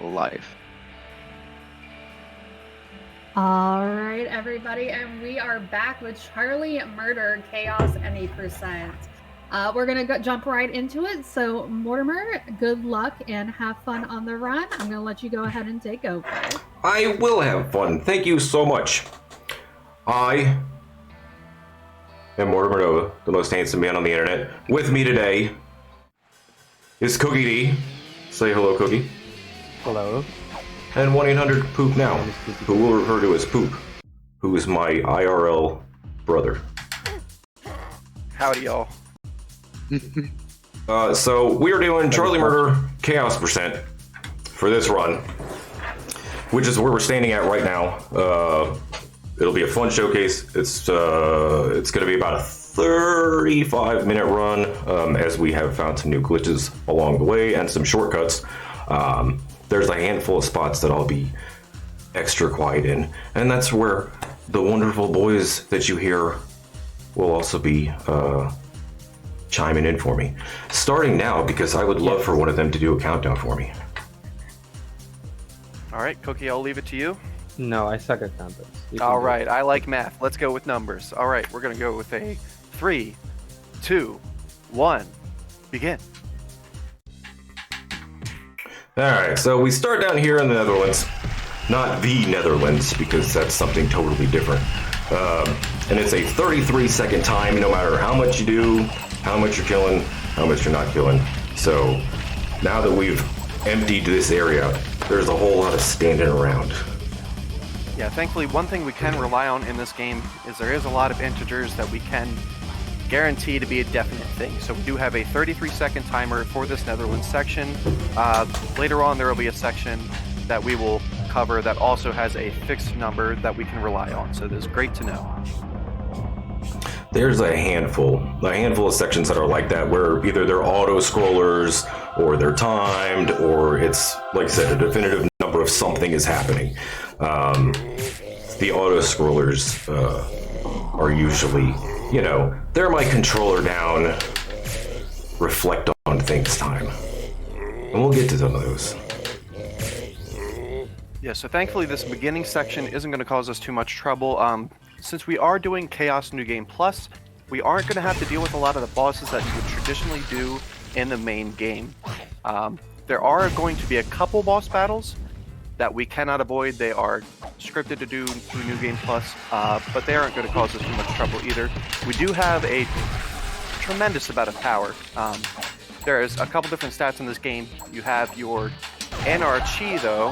life. All right, everybody, and we are back with Charlie Murder Chaos and 8%. We're gonna jump right into it. So, Mortimer, good luck and have fun on the run. I'm gonna let you go ahead and take over. I will have fun. Thank you so much. I am Mortimernova, the most handsome man on the internet. With me today is Cookie D. Say hello, Cookie. Hello. And 1-800-POOP now, who we'll refer to as Poop, who is my IRL brother. Howdy, y'all. So we're doing Charlie Murder Chaos Percent for this run, which is where we're standing at right now. It'll be a fun showcase. It's going to be about a 35-minute run, as we have found some new glitches along the way and some shortcuts. There's a handful of spots that I'll be extra quiet in, and that's where the wonderful boys that you hear will also be chiming in for me. Starting now, because I would love for one of them to do a countdown for me. All right, Cookie, I'll leave it to you. No, I suck at counters. All right, I like math. Let's go with numbers. All right, we're going to go with a 3, 2, 1, begin. Alright, so we start down here in the Netherlands. Not the Netherlands, because that's something totally different. And it's a 33-second time, no matter how much you do, how much you're killing, how much you're not killing. So, now that we've emptied this area, there's a whole lot of standing around. Yeah, thankfully, one thing we can rely on in this game is there is a lot of integers that we can guarantee to be a definite thing. So we do have a 33-second timer for this Netherlands section. Later on, there will be a section that we will cover that also has a fixed number that we can rely on. So this is great to know. There's a handful of sections that are like that, where either they're auto-scrollers, or they're timed, or it's, like I said, a definitive number of something is happening. The auto-scrollers are usually, you know, they're my controller down, reflect on things time. And we'll get to some of those. Yeah, so thankfully this beginning section isn't going to cause us too much trouble. Since we are doing Chaos New Game Plus, we aren't going to have to deal with a lot of the bosses that you would traditionally do in the main game. There are going to be a couple boss battles that we cannot avoid. They are scripted to do through New Game Plus, but they aren't going to cause us too much trouble either. We do have a tremendous amount of power. There's a couple different stats in this game. You have your NR though,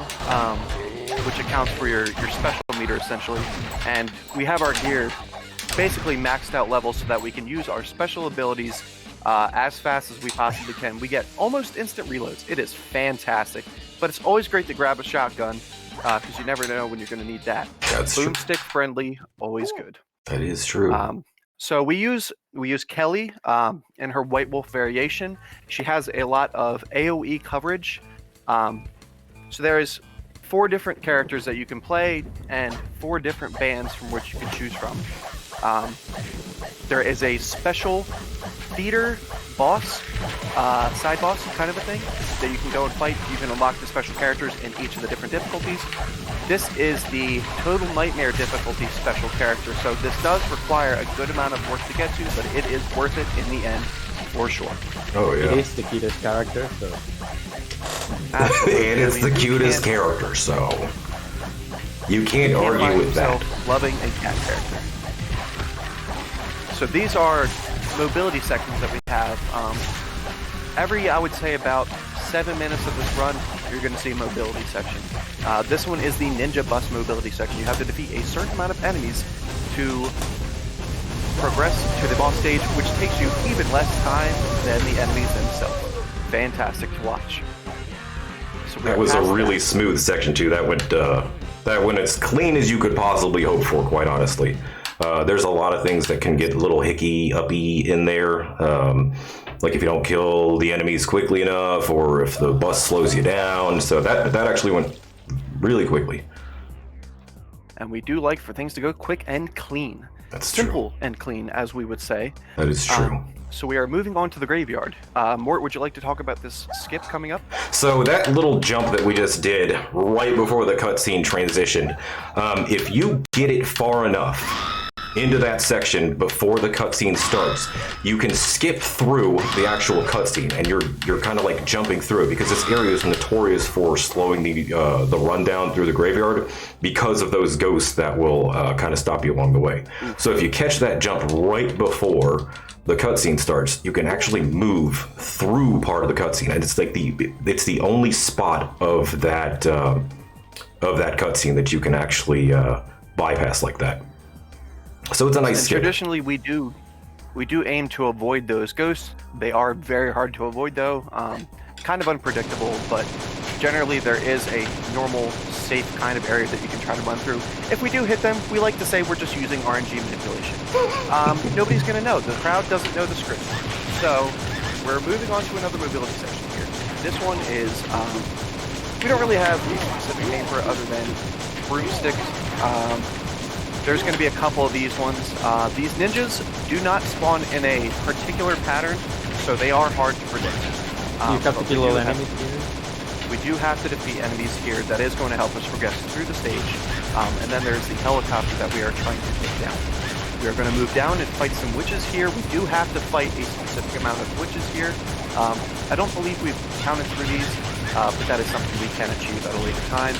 which accounts for your special meter essentially, and we have our gear basically maxed out levels so that we can use our special abilities as fast as we possibly can. We get almost instant reloads. It is fantastic, but it's always great to grab a shotgun because you never know when you're going to need that. That's true. Boomstick friendly, always good. That is true. So we use Kelly in her White Wolf variation. She has a lot of AoE coverage. So there is 4 different characters that you can play and 4 different bands from which you can choose from. There is a special theater boss, side boss kind of a thing that you can go and fight. You can unlock the special characters in each of the different difficulties. This is the Total Nightmare difficulty special character, so this does require a good amount of work to get to, but it is worth it in the end, for sure. Oh yeah. It is the cutest character, so... Absolutely. And it's the cutest character, so... You can't argue with that. Loving a cat character. So these are mobility sections that we have. Every, I would say, about 7 minutes of this run, you're going to see a mobility section. This one is the Ninja Bus mobility section. You have to defeat a certain amount of enemies to progress to the boss stage, which takes you even less time than the enemies themselves. Fantastic to watch. So that was a really smooth section too. That went as clean as you could possibly hope for, quite honestly. There's a lot of things that can get a little uppy in there. Like if you don't kill the enemies quickly enough, or if the bus slows you down. So that actually went really quickly. And we do like for things to go quick and clean. That's simple true. and clean, as we would say. That is true. So we are moving on to the graveyard. Mort, would you like to talk about this skip coming up? So that little jump that we just did right before the cutscene transitioned, if you get it far enough into that section before the cutscene starts, you can skip through the actual cutscene, and you're kind of like jumping through it, because this area is notorious for slowing the rundown through the graveyard because of those ghosts that will kind of stop you along the way. So if you catch that jump right before the cutscene starts, you can actually move through part of the cutscene, and it's like it's the only spot of that cutscene that you can actually bypass like that. So it's a nice skip. Traditionally, we do aim to avoid those ghosts. They are very hard to avoid, though. Kind of unpredictable, but generally there is a normal, safe kind of area that you can try to run through. If we do hit them, we like to say we're just using RNG manipulation. Nobody's going to know. The crowd doesn't know the script. So we're moving on to another mobility section here. This one is, we don't really have a specific name for it other than broomstick. There's going to be a couple of these ones. These ninjas do not spawn in a particular pattern, so they are hard to predict. You have to kill all enemies here. We do have to defeat enemies here. That is going to help us progress through the stage. And then there's the helicopter that we are trying to take down. We are going to move down and fight some witches here. We do have to fight a specific amount of witches here. I don't believe we've counted through these, but that is something we can achieve at a later time.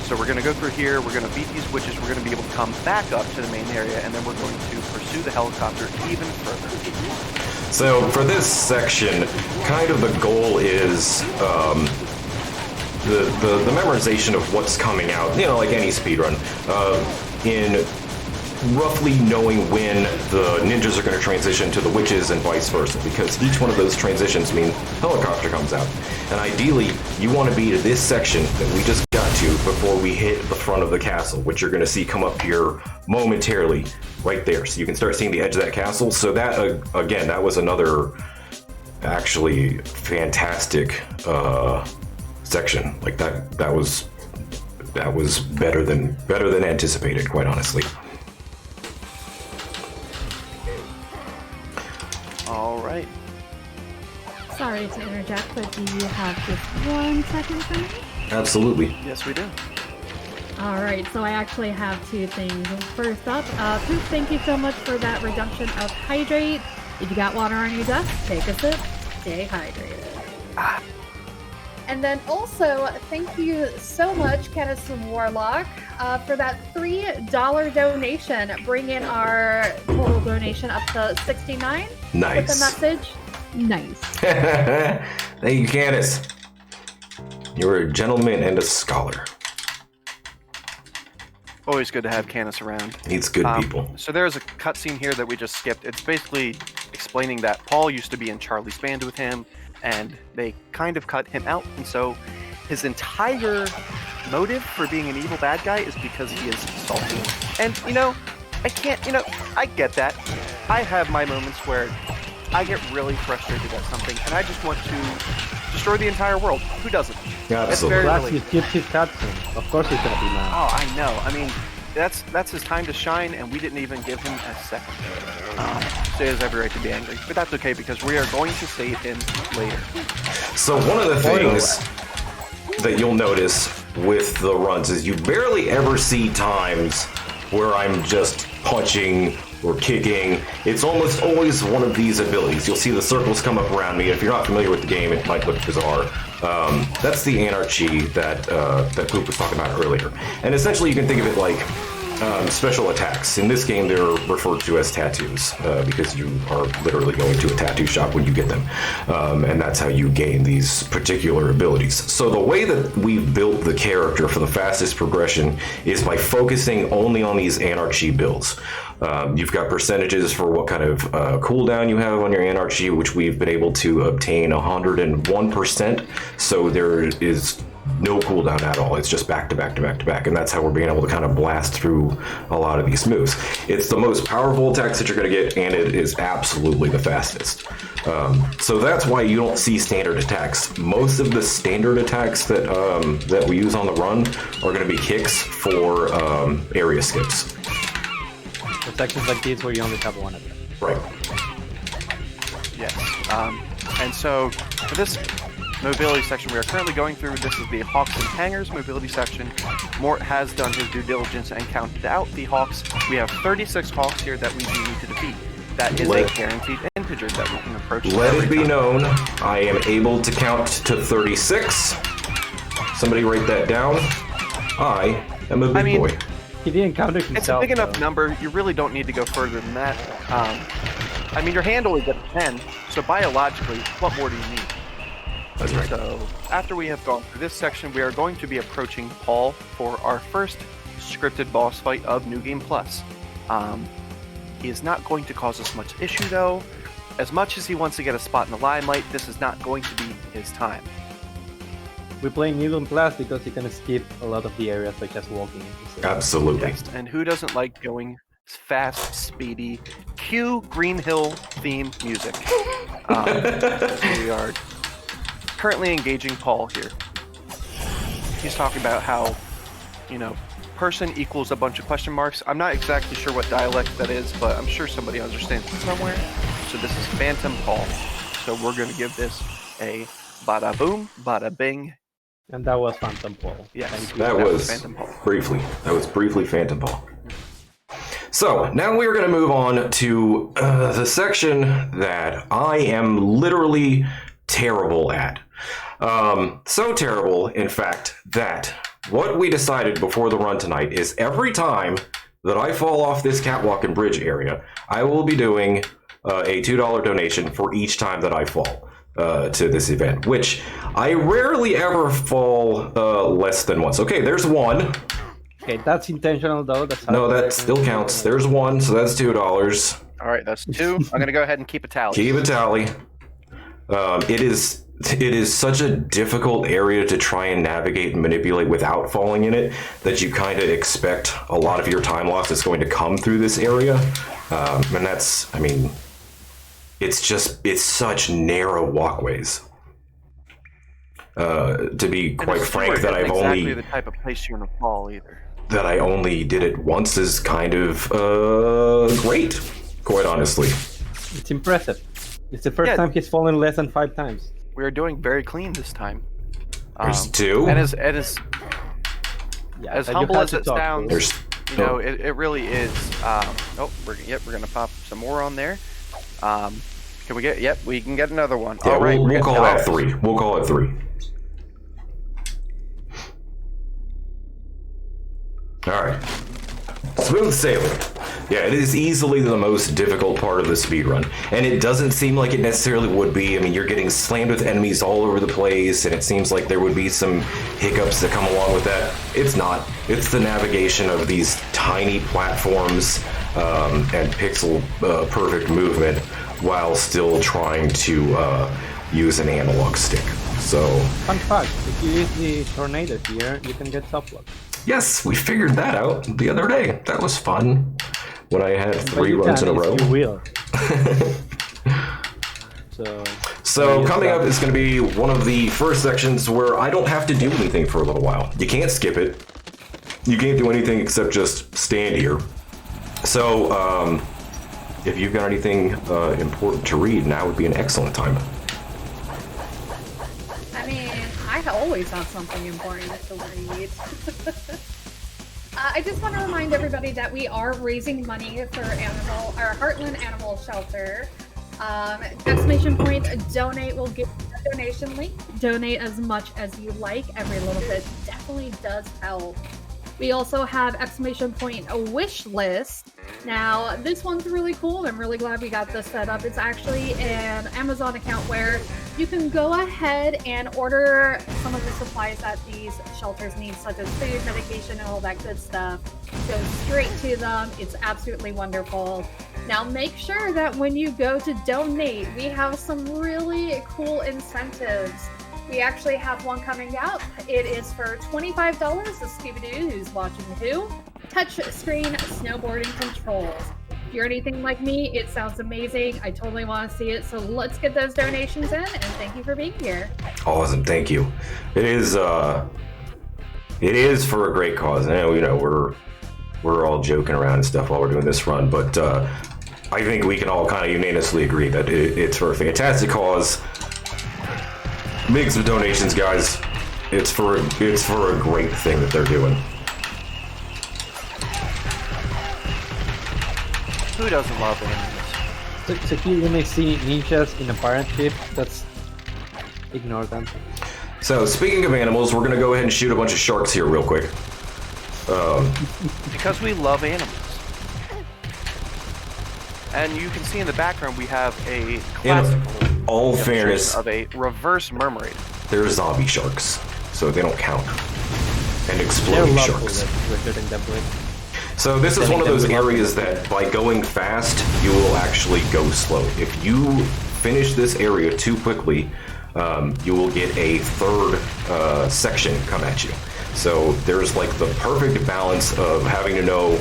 So we're going to go through here, we're going to beat these witches, we're going to be able to come back up to the main area, and then we're going to pursue the helicopter even further. So for this section, kind of the goal is the memorization of what's coming out, like any speedrun, in roughly knowing when the ninjas are going to transition to the witches and vice versa, because each one of those transitions mean helicopter comes out. And ideally, you want to be to this section that we just got to before we hit the front of the castle, which you're going to see come up here momentarily right there. So you can start seeing the edge of that castle. So that, again, that was another actually fantastic section. Like that was better than anticipated, quite honestly. All right. Sorry to interject, but do you have just 1 second for me? Absolutely. Yes, we do. All right, so I actually have 2 things. First up, Poop, thank you so much for that redemption of hydrate. If you got water on your desk, take a sip, stay hydrated. And then also, thank you so much, Kenneth Warlock, for that $3 donation, bringing our total donation up to $69. Nice. With the message, nice. Thank you, Candace. You're a gentleman and a scholar. Always good to have Canis around. He's good people. So there's a cutscene here that we just skipped. It's basically explaining that Paul used to be in Charlie's band with him, and they kind of cut him out, and so his entire motive for being an evil bad guy is because he is salty. And, I get that. I have my moments where I get really frustrated at something, and I just want to destroy the entire world. Who doesn't? Yeah, That's absolutely. very Plus, he skipped his cutscene. Of course he's gonna be mad. Oh, I know. I mean, that's his time to shine, and we didn't even give him a second. So he has every right to be angry. But that's okay, because we are going to save him later. So one of the things that you'll notice with the runs is you barely ever see times where I'm just punching or kicking. It's almost always one of these abilities. You'll see the circles come up around me. If you're not familiar with the game, it might look bizarre. That's the anarchy that Poop was talking about earlier. And essentially you can think of it like special attacks. In this game, they're referred to as tattoos because you are literally going to a tattoo shop when you get them. And that's how you gain these particular abilities. So the way that we've built the character for the fastest progression is by focusing only on these anarchy builds. You've got percentages for what kind of cooldown you have on your anarchy, which we've been able to obtain 101%. So there is no cooldown at all. It's just back to back to back to back, and that's how we're being able to kind of blast through a lot of these moves. It's the most powerful attacks that you're going to get, and it is absolutely the fastest. So that's why you don't see standard attacks. Most of the standard attacks that we use on the run are going to be kicks for area skips. The sections like these where you only have one of them. Right. Yes. And so for this mobility section we are currently going through, this is the Hawks and Hangers mobility section. Mort has done his due diligence and counted out the Hawks. We have 36 Hawks here that we do need to defeat. That is a guaranteed integer that we can approach. Let it be time. known, I am able to count to 36. Somebody write that down. I am a big boy. He didn't count it himself. It's a big enough though. number. You really don't need to go further than that. I mean, your hand only gets 10, so biologically, what more do you need? That's right. So, after we have gone through this section, we are going to be approaching Paul for our first scripted boss fight of New Game Plus. He is not going to cause us much issue, though. As much as he wants to get a spot in the limelight, this is not going to be his time. We play New Game Plus because you can skip a lot of the areas by just walking into the city. Absolutely. Yes, and who doesn't like going fast, speedy, cue Green Hill theme music? We are currently engaging Paul here. He's talking about how, person equals a bunch of question marks. I'm not exactly sure what dialect that is, but I'm sure somebody understands it somewhere. So this is Phantom Paul. So we're going to give this a bada boom, bada bing. And that was Phantom Paul. Yes, That was Phantom Paul. briefly Phantom Paul. So now we are going to move on to the section that I am literally terrible at. So terrible, in fact, that what we decided before the run tonight is every time that I fall off this catwalk and bridge area, I will be doing a $2 donation for each time that I fall to this event, which I rarely ever fall less than once. Okay, there's one. Okay, that's intentional though. That's No, that still counts. There's one, so that's $2. All right, that's 2. I'm going to go ahead and keep a tally. Keep a tally. It is such a difficult area to try and navigate and manipulate without falling in it that you kind of expect a lot of your time loss is going to come through this area. And that's, I mean, it's such narrow walkways. To be quite frank, that I've exactly only the type of place you're going to fall either. that I only did it once is kind of great, quite honestly. It's impressive. It's the first time he's fallen less than 5 times. We are doing very clean this time. There's 2. And as Yeah, humble as it sounds, There's it really is. We're gonna pop some more on there. Can we get? Yep, we can get another one. Yeah, All right, we'll call that 3. We'll call it 3. All right. Smooth sailing. Yeah, it is easily the most difficult part of the speedrun. And it doesn't seem like it necessarily would be. I mean, you're getting slammed with enemies all over the place, and it seems like there would be some hiccups that come along with that. It's not. It's the navigation of these tiny platforms and pixel perfect movement while still trying to use an analog stick. So, Fun fact, if you use the tornado here, you can get soft lock. yes, we figured that out the other day. That was fun. When I had 3 But runs in a row. You will. So coming up is going to be one of the first sections where I don't have to do anything for a little while. You can't skip it. You can't do anything except just stand here. So if you've got anything important to read, now would be an excellent time. I mean, I always have something important to read. I just want to remind everybody that we are raising money for our Heartland Animal Shelter. Exclamation point, donate will give a donation link. Donate as much as you like. Every little bit definitely does help. We also have exclamation point a wish list. Now, this one's really cool. I'm really glad we got this set up. It's actually an Amazon account where you can go ahead and order some of the supplies that these shelters need, such as food, medication, and all that good stuff. Go straight to them. It's absolutely wonderful. Now, make sure that when you go to donate, we have some really cool incentives. We actually have one coming out. It is for $25. The Scooby-Doo Who's Watching Who. Touch screen snowboarding controls. If you're anything like me, it sounds amazing. I totally want to see it. So let's get those donations in, and thank you for being here. Awesome, thank you. It is for a great cause. And we're we're all joking around and stuff while we're doing this run, but I think we can all kind of unanimously agree that it's for a fantastic cause. Make some donations, guys. It's for a great thing that they're doing. Who doesn't love animals? So here you may see ninjas in a pirate ship. That's ignore them. So speaking of animals, we're gonna go ahead and shoot a bunch of sharks here real quick. Because we love animals. And you can see in the background we have a classical All fairness, of a reverse mermaid. they're zombie sharks, so they don't count. And They're exploding lovely sharks. that we're shooting them with. So this is one of those areas that by going fast, you will actually go slow. If you finish this area too quickly, you will get a third section come at you. So there's like the perfect balance of having to know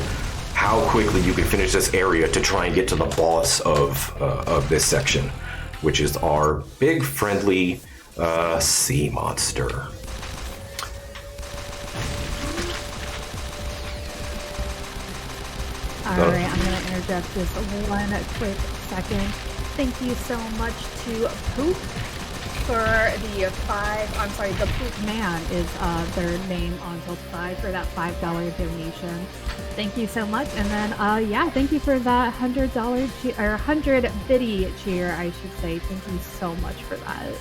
how quickly you can finish this area to try and get to the boss of this section, which is our big friendly sea monster. Alright, I'm going to interject just one quick second. Thank you so much to Poop for the the Poop Man is their name on Tiltify for that $5 donation. Thank you so much. And then, yeah, thank you for that $100 or 100 biddy cheer, I should say. Thank you so much for that.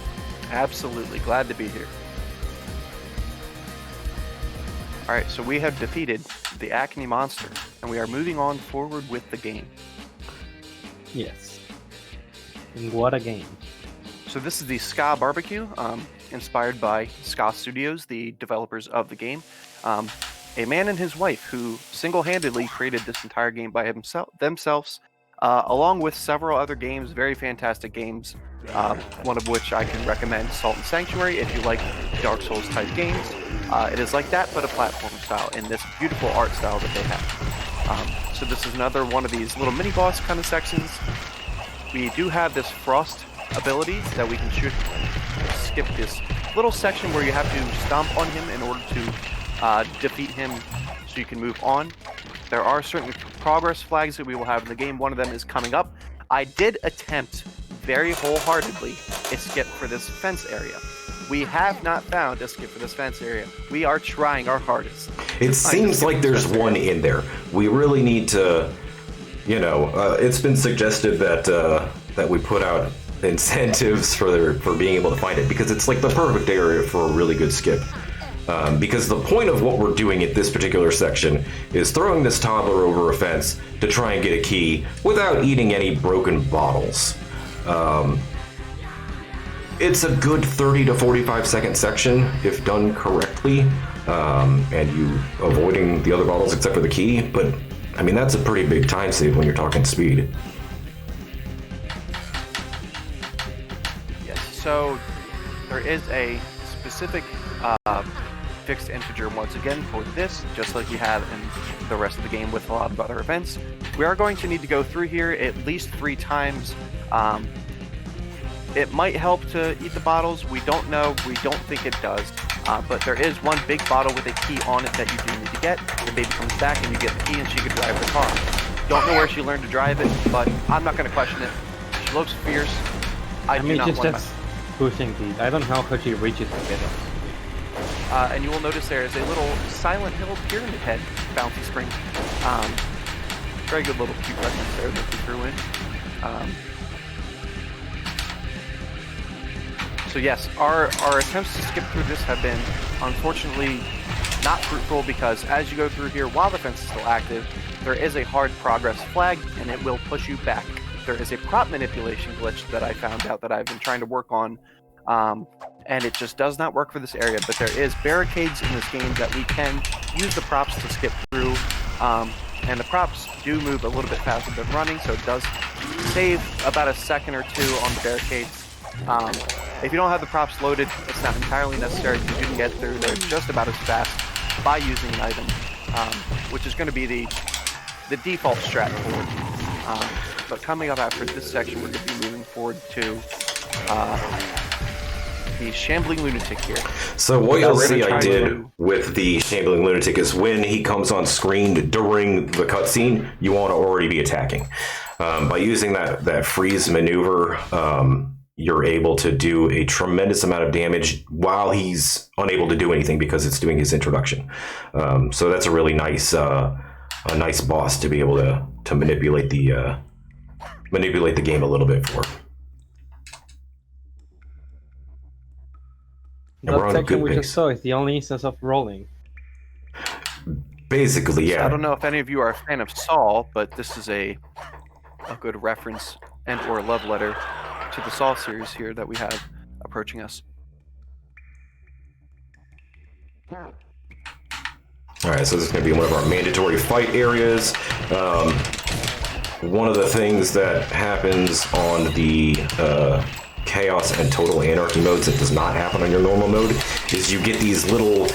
Absolutely, glad to be here. Alright, so we have defeated the Acne monster, and we are moving on forward with the game. Yes. And what a game. So this is the Ska Barbecue, inspired by Ska Studios, the developers of the game. A man and his wife who single-handedly created this entire game by themselves, along with several other games, very fantastic games, one of which I can recommend, Salt and Sanctuary, if you like Dark Souls type games. It is like that, but a platform style, in this beautiful art style that they have. So this is another one of these little mini-boss kind of sections. We do have this frost ability that we can skip this little section where you have to stomp on him in order to defeat him so you can move on. There are certain progress flags that we will have in the game. One of them is coming up. I did attempt very wholeheartedly a skip for this fence area. We have not found a skip for this fence area. We are trying our hardest. It seems like there's one in there. We really need to, it's been suggested that we put out incentives for being able to find it, because it's like the perfect area for a really good skip. Because the point of what we're doing at this particular section is throwing this toddler over a fence to try and get a key without eating any broken bottles. It's a good 30 to 45 second section if done correctly, and you avoiding the other bottles except for the key, but I mean that's a pretty big time save when you're talking speed. Yes, so there is a specific fixed integer once again for this, just like we have in the rest of the game with a lot of other events. We are going to need to go through here at least 3 times. It might help to eat the bottles. We don't know. We don't think it does. But there is one big bottle with a key on it that you do need to get. The baby comes back and you get the key and she can drive the car. Don't know where she learned to drive it, but I'm not going to question it. She looks fierce. I do not want to. Pushing the. I don't know how she reaches to get us. And you will notice there is a little Silent Hill Pyramid Head bouncy spring. Very good little cute reference there that we threw in. So yes, our attempts to skip through this have been, unfortunately, not fruitful, because as you go through here, while the fence is still active, there is a hard progress flag, and it will push you back. There is a prop manipulation glitch that I found out that I've been trying to work on, and it just does not work for this area, but there is barricades in this game that we can use the props to skip through, and the props do move a little bit faster than running, so it does save about a second or 2 on the barricades. If you don't have the props loaded, it's not entirely necessary. You can get through there just about as fast by using an item, which is going to be the default strat forward. But coming up after this section, we're going to be moving forward to the Shambling Lunatic here. So what you'll We're see gonna I try did to- with the Shambling Lunatic is when he comes on screen during the cutscene, you want to already be attacking. By using that freeze maneuver, you're able to do a tremendous amount of damage while he's unable to do anything because it's doing his introduction. So that's a really nice boss to be able to manipulate the game a little bit for. And we're That on a section good we pace. just saw is the only instance of rolling. Basically, yeah. I don't know if any of you are a fan of Saw, but this is a good reference and or love letter to the Saw series here that we have approaching us. All right, so this is going to be one of our mandatory fight areas. One of the things that happens on the Chaos and Total Anarchy modes that does not happen on your normal mode is you get these little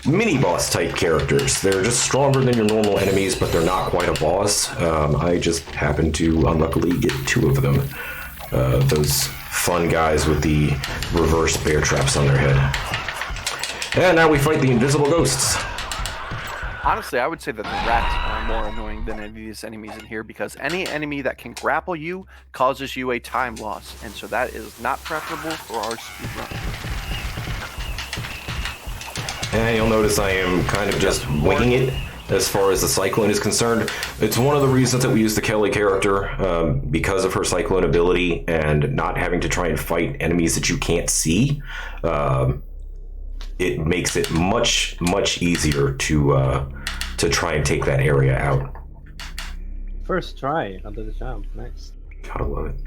mini-boss type characters. They're just stronger than your normal enemies, but they're not quite a boss. I just happened to unluckily get 2 of them. Those fun guys with the reverse bear traps on their head. And now we fight the invisible ghosts. Honestly, I would say that the rats are more annoying than any of these enemies in here because any enemy that can grapple you causes you a time loss, and so that is not preferable for our speed run. And you'll notice I am kind of just winging it as far as the Cyclone is concerned. It's one of the reasons that we use the Kelly character, because of her Cyclone ability and not having to try and fight enemies that you can't see. It makes it much easier to try and take that area out. First try under the jump. Nice. Gotta love it.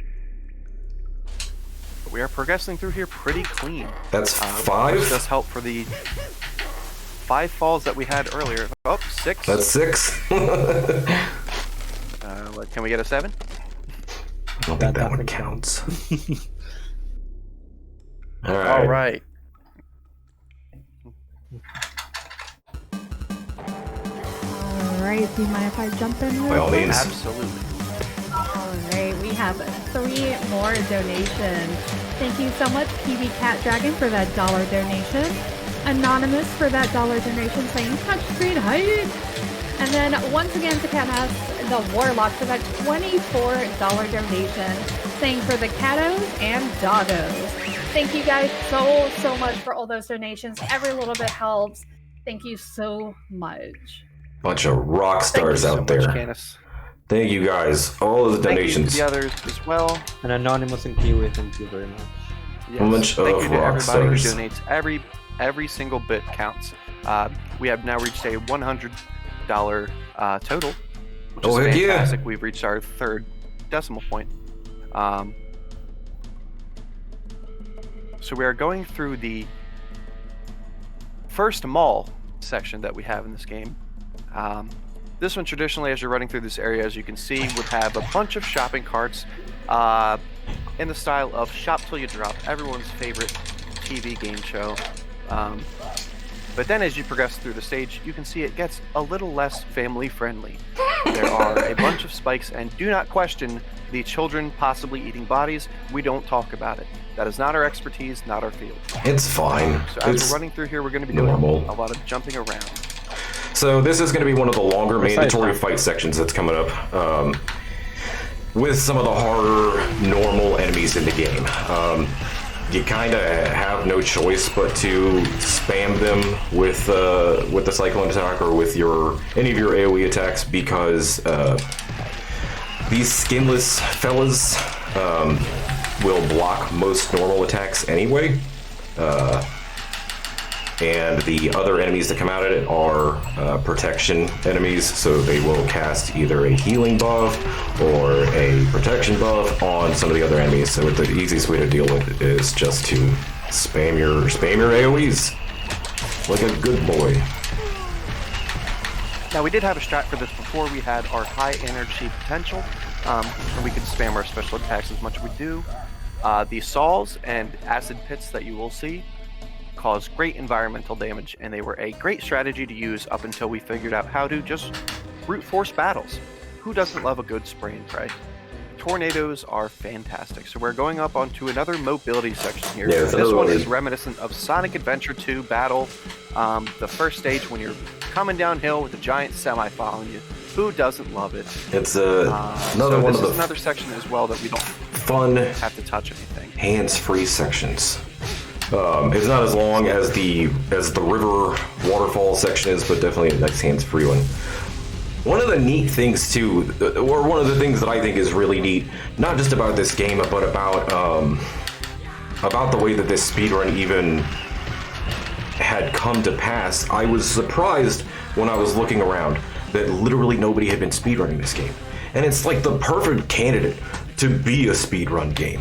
We are progressing through here pretty clean. That's Which 5. does help for the 5 falls that we had earlier. Oh, 6. That's 6. Can we get a 7? I don't think that one counts. All right. All right. Alright, do you mind if I jump in? By all means. Absolutely. Alright, we have 3 more donations. Thank you so much, PB Cat Dragon, for that $1 donation. Anonymous for that $1 donation saying touchscreen height. And then once again to Canas, the Warlock for that $24 donation saying for the Catos and Doggos. Thank you guys so much for all those donations. Every little bit helps. Thank you so much. Bunch of rock stars Thank you out so there. much, Candace. Thank you guys. All of the Thank you donations. to the others as well. And Anonymous and Kiwi, thank you very much. Yes. A bunch Thank of you to rock everybody who stars. donates. Every single bit counts. We have now reached a $100 total, which Oh, is heck yeah. fantastic. We've reached our 3rd decimal point. So we are going through the first mall section that we have in this game. This one traditionally, as you're running through this area, as you can see, would have a bunch of shopping carts in the style of Shop Till You Drop, everyone's favorite TV game show. But then as you progress through the stage, you can see it gets a little less family friendly. There are a bunch of spikes, and do not question the children possibly eating bodies. We don't talk about it. That is not our expertise, not our field. It's fine. So as It's we're running through here, we're going to be normal. doing a lot of jumping around. So this is going to be one of the longer Besides mandatory that. fight sections that's coming up, with some of the harder normal enemies in the game. You kind of have no choice but to spam them with the Cyclone attack or with any of your AoE attacks because these skinless fellas will block most normal attacks anyway. And the other enemies that come out at it are protection enemies, so they will cast either a healing buff or a protection buff on some of the other enemies. So the easiest way to deal with it is just to spam your AoEs like a good boy. Now we did have a strat for this before. We had our high energy potential, and we could spam our special attacks as much as we do. The saws and acid pits that you will see cause great environmental damage, and they were a great strategy to use up until we figured out how to just brute force battles. Who doesn't love a good spray and pray? tornadoes are fantastic. So we're going up onto another mobility section here. Yeah, This one is reminiscent of Sonic Adventure 2 Battle. The first stage when you're coming downhill with a giant semi following you. Who doesn't love it? It's another one of the another section as well that we don't fun have to touch anything. Hands-free sections. It's not as long as the river waterfall section is, but definitely a nice hands-free one. One of the neat things too, or one of the things that I think is really neat, not just about this game, but about the way that this speedrun even had come to pass. I was surprised when I was looking around that literally nobody had been speedrunning this game. And it's like the perfect candidate to be a speedrun game.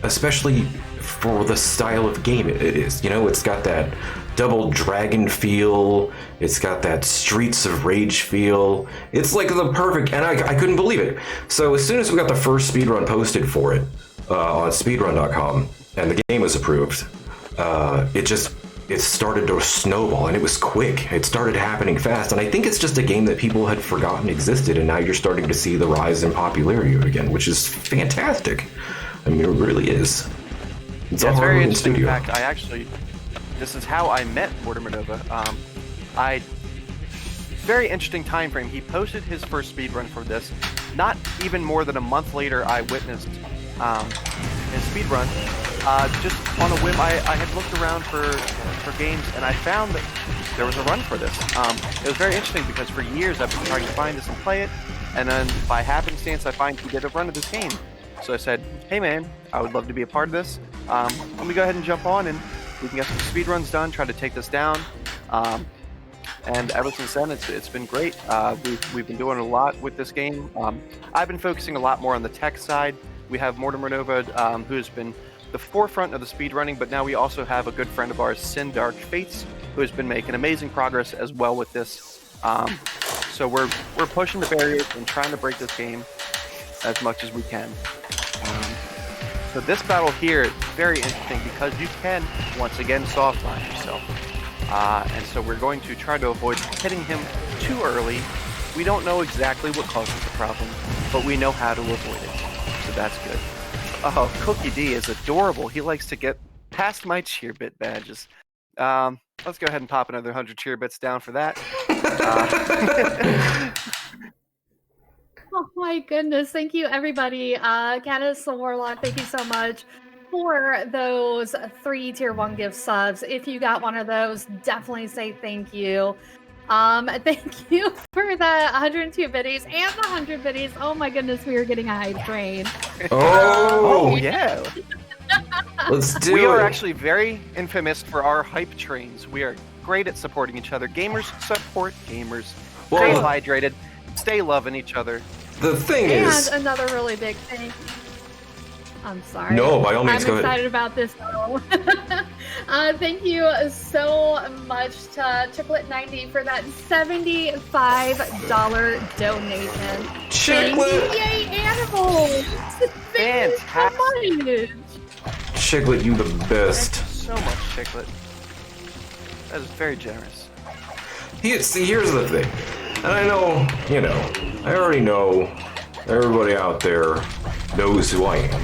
Especially for the style of game it is. You know, it's got that Double Dragon feel, it's got that Streets of Rage feel. It's like the perfect, and I couldn't believe it. So as soon as we got the first speedrun posted for it on speedrun.com, and the game was approved, it started to snowball, and it was quick. It started happening fast, and I think it's just a game that people had forgotten existed, and now you're starting to see the rise in popularity of it again, which is fantastic. I mean, it really is. It's very interesting. In fact, this is how I met Mortimernova. Very interesting time frame. He posted his first speedrun for this. Not even more than a month later, I witnessed his speedrun. Just on a whim, I had looked around for games, and I found that there was a run for this. It was very interesting because for years I've been trying to find this and play it, and then by happenstance I find he did a run of this game. So I said, hey man, I would love to be a part of this. Let me go ahead and jump on and we can get some speedruns done, try to take this down. And ever since then, it's been great. We've been doing a lot with this game. I've been focusing a lot more on the tech side. We have Mortimernova, who has been the forefront of the speedrunning, but now we also have a good friend of ours, Sin Dark Fates, who has been making amazing progress as well with this. So we're pushing the barriers and trying to break this game as much as we can. So this battle here is very interesting because you can once again soft launch yourself. And so we're going to try to avoid hitting him too early. We don't know exactly what causes the problem, but we know how to avoid it. So that's good. Oh, Cookie D is adorable. He likes to get past my cheer bit badges. Let's go ahead and pop another 100 cheer bits down for that. Oh my goodness. Thank you, everybody. Canis the Warlock, thank you so much for those 3 tier 1 gift subs. If you got one of those, definitely say thank you. Thank you for the 102 biddies and the 100 biddies. Oh my goodness, we are getting a hype train. Oh, yeah. Let's do it. We are actually very infamous for our hype trains. We are great at supporting each other. Gamers support gamers. Stay hydrated. Stay loving each other. The thing is... And another really big thing. I'm sorry. No, by all means, I'm excited about this though. Thank you so much to Chiclet90 for that $75 donation. Chiclet! Yay, animals! Thank you so much. Chiclet, you the best. Thank you so much, Chiclet. That is very generous. See, here's the thing. And I know, I already know everybody out there knows who I am.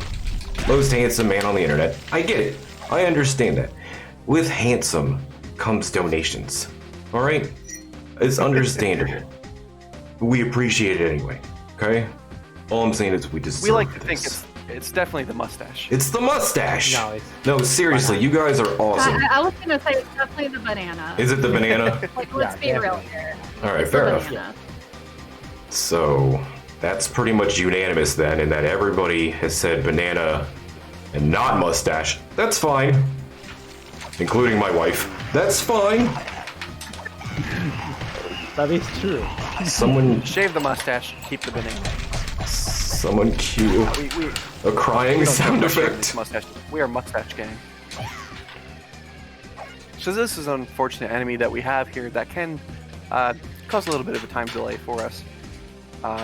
Most handsome man on the internet. I get it. I understand that. With handsome comes donations. Alright? It's understandable. We appreciate it anyway. Okay? All I'm saying is we deserve We like to this. think it's definitely the mustache. It's the mustache! No, seriously, banana. you guys are awesome. I was gonna say it's definitely the banana. Is it the banana? Like, let's be real here. Alright, fair enough. So, that's pretty much unanimous then, in that everybody has said banana and not mustache. That's fine. Including my wife. That's fine. That is true. Someone... Shave the mustache, keep the banana. Someone cue a crying sound effect. Mustache. We are mustache gang. So this is an unfortunate enemy that we have here that can cause a little bit of a time delay for us.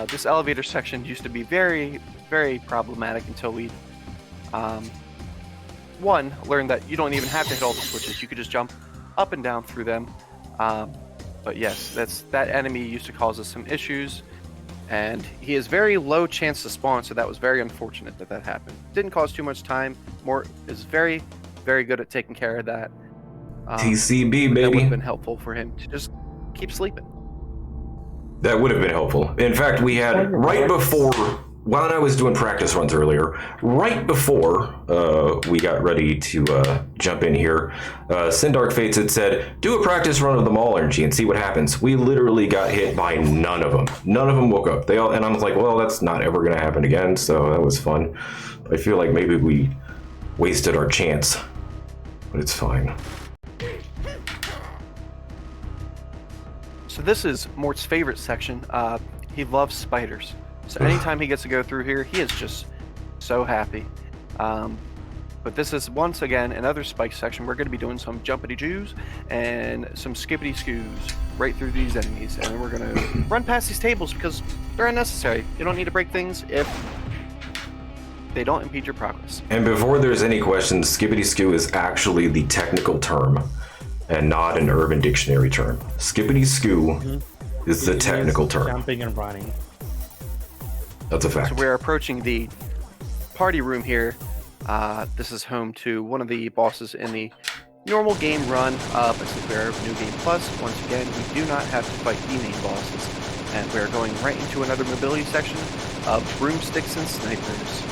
This elevator section used to be very, very problematic until we, learned that you don't even have to hit all the switches. You could just jump up and down through them. But yes, that enemy used to cause us some issues. And he has very low chance to spawn, so that was very unfortunate that that happened. Didn't cause too much time. Mort is very, very good at taking care of that. TCB, That would baby. have been helpful for him to just keep sleeping. That would have been helpful. In fact, we had right before, while I was doing practice runs earlier, right before we got ready to jump in here, Sindark Fates had said, do a practice run of the Maul energy and see what happens. We literally got hit by none of them. None of them woke up. They all, and I was like, well, that's not ever going to happen again, so that was fun. I feel like maybe we wasted our chance, but it's fine. So this is Mort's favorite section. He loves spiders. So anytime he gets to go through here, he is just so happy. But this is, once again, another spike section. We're going to be doing some jumpity-joos and some skippity-scoos right through these enemies. And then we're going to run past these tables because they're unnecessary. You don't need to break things if they don't impede your progress. And before there's any questions, skippity-skoo is actually the technical term and not an Urban Dictionary term. Skippity-skoo is the technical term. Jumping and running. That's a fact. So we're approaching the party room here. This is home to one of the bosses in the normal game run, but since we're New Game Plus, once again, we do not have to fight the main bosses. And we're going right into another mobility section of broomsticks and snipers.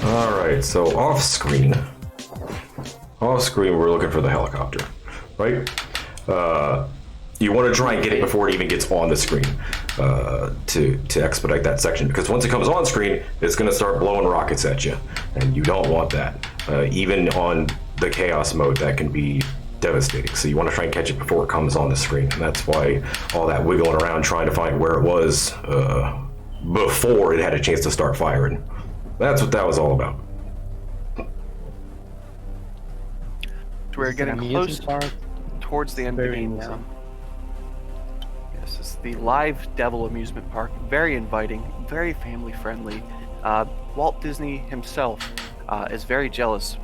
Alright, so off-screen, we're looking for the helicopter, right? You want to try and get it before it even gets on the screen to expedite that section, because once it comes on screen, it's going to start blowing rockets at you, and you don't want that. Even on the chaos mode, that can be devastating, so you want to try and catch it before it comes on the screen, and that's why all that wiggling around trying to find where it was before it had a chance to start firing. That's what that was all about. So we're getting close towards the end of the game now. Yes, it's the Live Devil amusement park. Very inviting, very family friendly. Walt Disney himself is very jealous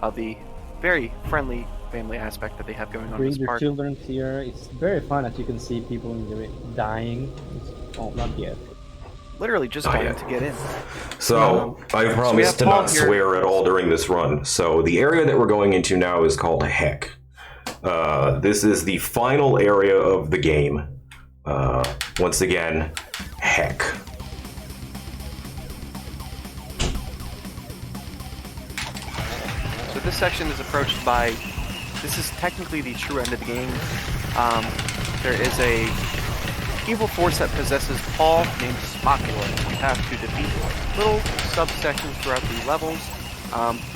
of the very friendly family aspect that they have going on in Bring this your park. children here. It's very fun as you can see people dying. Oh, not yet. Literally just dying to get in. So I promised to not swear at all during this run. So the area that we're going into now is called HiG. This is the final area of the game. Once again, HiG. So this section is approached by, this is technically the true end of the game. There is a evil force that possesses Paul named Smocula. You have to defeat little subsections throughout the levels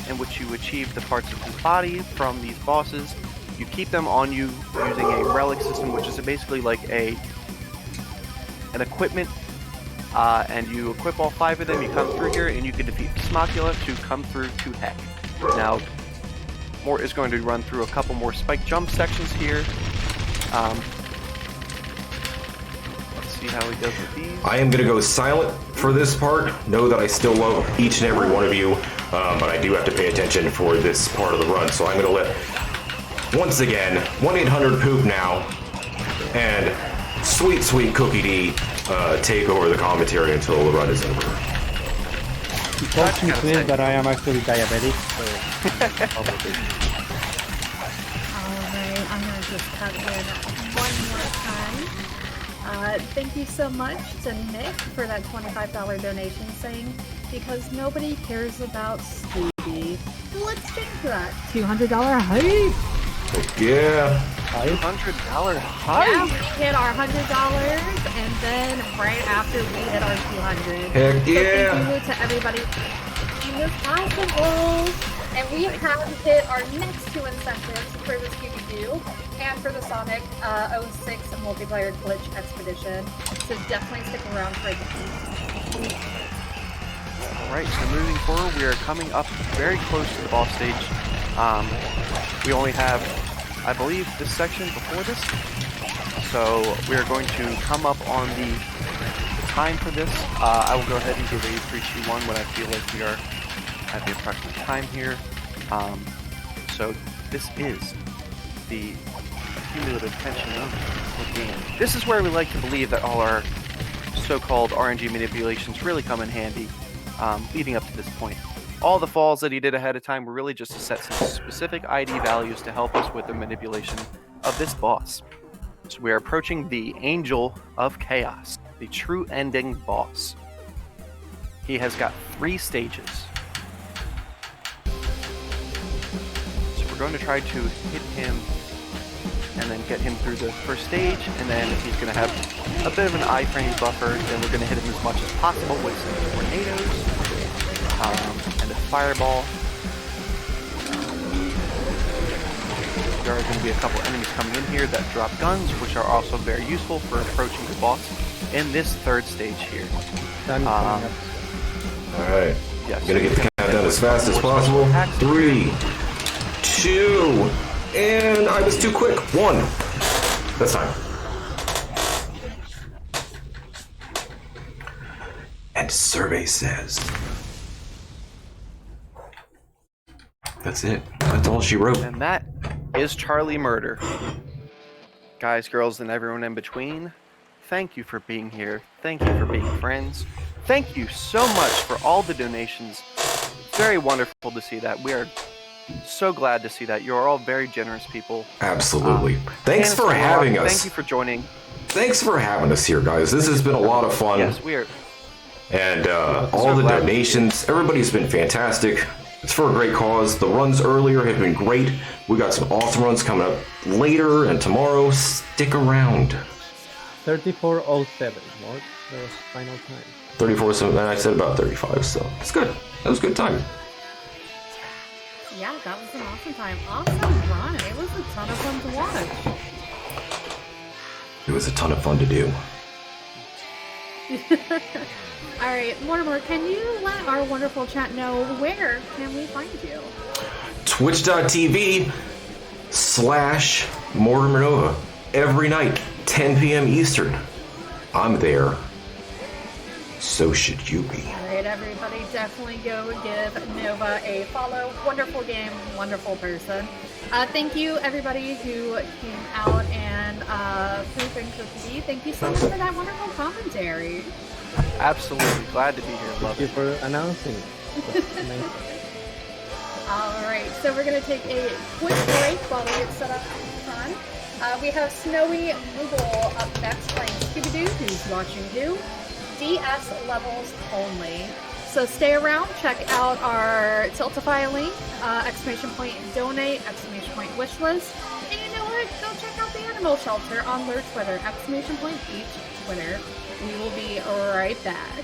in which you achieve the parts of his body from these bosses. You keep them on you using a relic system, which is basically like an equipment, and you equip all 5 of them, you come through here, and you can defeat Smocula to come through to HiG. Now, Mort is going to run through a couple more spike jump sections here. See how he does with these. I am going to go silent for this part. Know that I still love each and every one of you, but I do have to pay attention for this part of the run. So I'm going to let, once again, 1-800-POOP now, and sweet, sweet Cookie D take over the commentary until the run is over. He told me clear that I am actually diabetic, so... Alright, I'm gonna just cut in one more time. Thank you so much to Nick for that $25 donation saying, because nobody cares about Scooby. Let's change that. $200 hype! Yeah. $100 Yeah, we hit our $100, and then right after we hit our 200. Heck So yeah. thank you to everybody in this possible. And we have hit our next 2 incentives for the Scooby-Doo and for the Sonic 06 multiplayer glitch expedition. So definitely stick around for these. Alright, so moving forward, we are coming up very close to the boss stage. We only have, I believe, this section before this. So we are going to come up on the time for this. I will go ahead and give a 3-2-1 when I feel like we are at the approximate time here. So this is the cumulative tension of the game. This is where we like to believe that all our so-called RNG manipulations really come in handy, leading up to this point. All the falls that he did ahead of time were really just to set some specific ID values to help us with the manipulation of this boss. So we are approaching the Angel of Chaos, the true ending boss. He has got 3 stages. So we're going to try to hit him and then get him through the first stage, and then he's going to have a bit of an iframe buffer, then we're going to hit him as much as possible with some tornadoes and a fireball. There are going to be a couple enemies coming in here that drop guns, which are also very useful for approaching the boss in this 3rd stage here. Alright. Yes. Gonna get the countdown as fast as possible. 3, 2, and I was too quick. 1. That's time. And survey says that's it. That's all she wrote. And that is Charlie Murder. Guys, girls, and everyone in between, thank you for being here. Thank you for being friends. Thank you so much for all the donations. Very wonderful to see that. We are so glad to see that. You're all very generous people. Absolutely. Thanks for having us. Thank you for joining. Thanks for having us here, guys. This has been a lot of fun. Yes, we are. And all the donations, everybody's been fantastic. It's for a great cause. The runs earlier have been great. We got some awesome runs coming up later and tomorrow. Stick around. 34:07 was the final time. 34, and I said about 35, so it's good. That was a good time. Yeah, that was an awesome time. Awesome run. It was a ton of fun to watch. It was a ton of fun to do. Alright, Mortimer, can you let our wonderful chat know where can we find you? Twitch.tv/Mortimernova. Every night, 10 p.m. Eastern. I'm there. So should you be. Alright, everybody, definitely go give Nova a follow. Wonderful game, wonderful person. Thank you, everybody who came out and proved things with me. Thank you so much for that wonderful commentary. Absolutely. Glad to be here. Love Thank you it. for announcing it. Nice. Alright, so we're going to take a quick break while we get set up on. We have Snowy Moogle up next playing Scooby-Doo, who's watching who? DS levels only. So stay around, check out our Tiltify link, ! Donate, ! Wishlist. And you know what? Go check out the Animal Shelter on their Twitter, ! Beach Twitter. We will be right back.